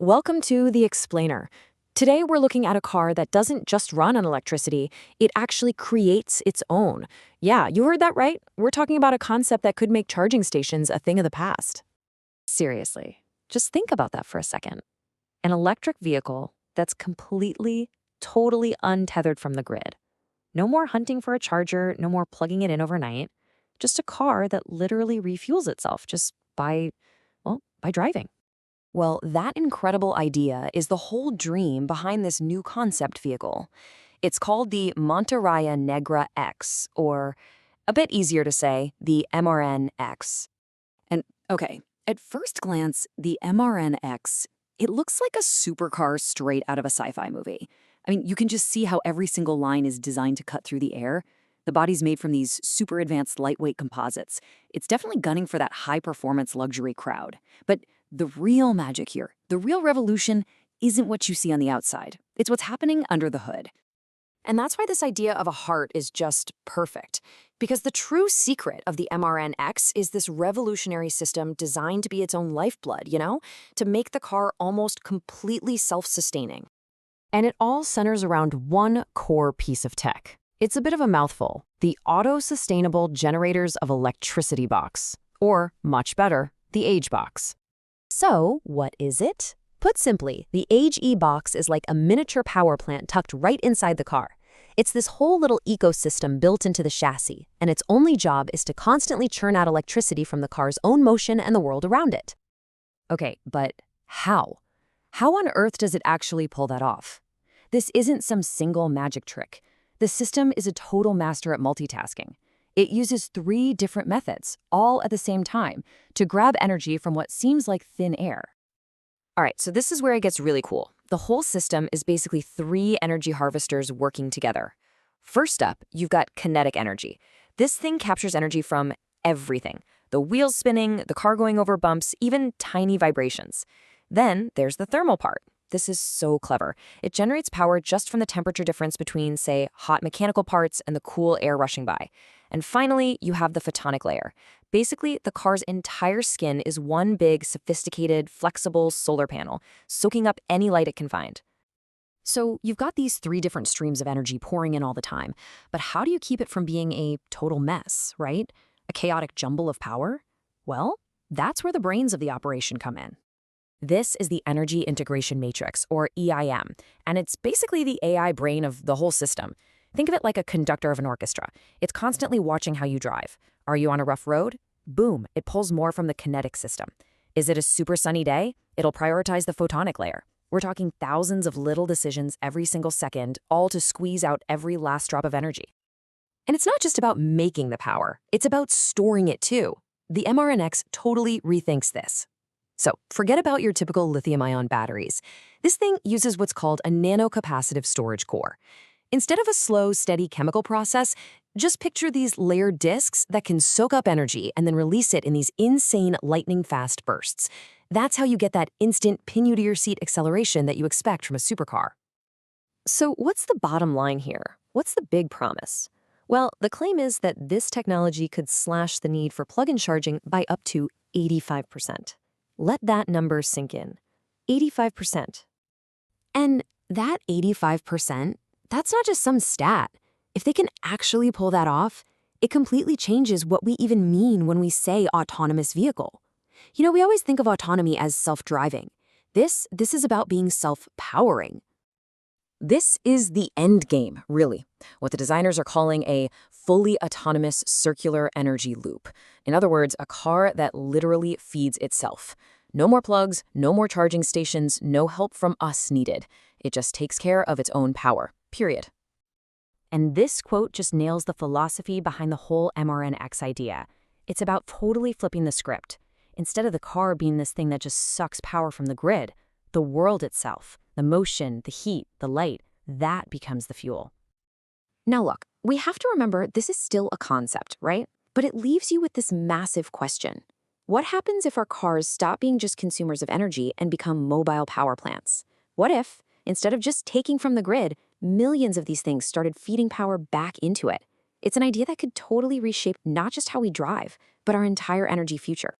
Welcome to The Explainer. Today we're looking at a car that doesn't just run on electricity, it actually creates its own. Yeah, you heard that right. We're talking about a concept that could make charging stations a thing of the past. Seriously, just think about that for a second. An electric vehicle that's completely, totally untethered from the grid. No more hunting for a charger, no more plugging it in overnight. Just a car that literally refuels itself just by driving. Well, that incredible idea is the whole dream behind this new concept vehicle. It's called the Monterrey Negra X, or a bit easier to say, the MRN X. And okay, at first glance, the MRN X, it looks like a supercar straight out of a sci-fi movie. I mean, you can just see how every single line is designed to cut through the air. The body's made from these super advanced lightweight composites. It's definitely gunning for that high-performance luxury crowd. But the real magic here, the real revolution, isn't what you see on the outside. It's what's happening under the hood. And that's why this idea of a heart is just perfect. Because the true secret of the MRNX is this revolutionary system designed to be its own lifeblood, to make the car almost completely self-sustaining. And it all centers around one core piece of tech. It's a bit of a mouthful, the Auto-Sustainable Generators of Electricity box, or, much better, the AGE box. So, what is it? Put simply, the AGE box is like a miniature power plant tucked right inside the car. It's this whole little ecosystem built into the chassis, and its only job is to constantly churn out electricity from the car's own motion and the world around it. Okay, but how? How on earth does it actually pull that off? This isn't some single magic trick. The system is a total master at multitasking. It uses 3 different methods, all at the same time, to grab energy from what seems like thin air. All right, so this is where it gets really cool. The whole system is basically 3 energy harvesters working together. First up, you've got kinetic energy. This thing captures energy from everything. The wheels spinning, the car going over bumps, even tiny vibrations. Then there's the thermal part. This is so clever. It generates power just from the temperature difference between, say, hot mechanical parts and the cool air rushing by. And finally, you have the photonic layer. Basically, the car's entire skin is one big, sophisticated, flexible solar panel, soaking up any light it can find. So you've got these 3 different streams of energy pouring in all the time, but how do you keep it from being a total mess, right? A chaotic jumble of power? Well, that's where the brains of the operation come in. This is the Energy Integration Matrix, or EIM, and it's basically the AI brain of the whole system. Think of it like a conductor of an orchestra. It's constantly watching how you drive. Are you on a rough road? Boom, it pulls more from the kinetic system. Is it a super sunny day? It'll prioritize the photonic layer. We're talking thousands of little decisions every single second, all to squeeze out every last drop of energy. And it's not just about making the power, it's about storing it too. The MRNX totally rethinks this. So forget about your typical lithium-ion batteries. This thing uses what's called a nanocapacitive storage core. Instead of a slow, steady chemical process, just picture these layered disks that can soak up energy and then release it in these insane lightning-fast bursts. That's how you get that instant pin-you-to-your-seat acceleration that you expect from a supercar. So what's the bottom line here? What's the big promise? Well, the claim is that this technology could slash the need for plug-in charging by up to 85%. Let that number sink in. 85%. And that 85%, that's not just some stat. If they can actually pull that off, it completely changes what we even mean when we say autonomous vehicle. We always think of autonomy as self-driving. This is about being self-powering. This is the end game, really, what the designers are calling a fully autonomous circular energy loop. In other words, a car that literally feeds itself. No more plugs, no more charging stations, no help from us needed. It just takes care of its own power, period. And this quote just nails the philosophy behind the whole MRNX idea. It's about totally flipping the script. Instead of the car being this thing that just sucks power from the grid, the world itself, the motion, the heat, the light, that becomes the fuel. Now look, we have to remember this is still a concept, right? But it leaves you with this massive question. What happens if our cars stop being just consumers of energy and become mobile power plants? What if, instead of just taking from the grid, millions of these things started feeding power back into it? It's an idea that could totally reshape not just how we drive, but our entire energy future.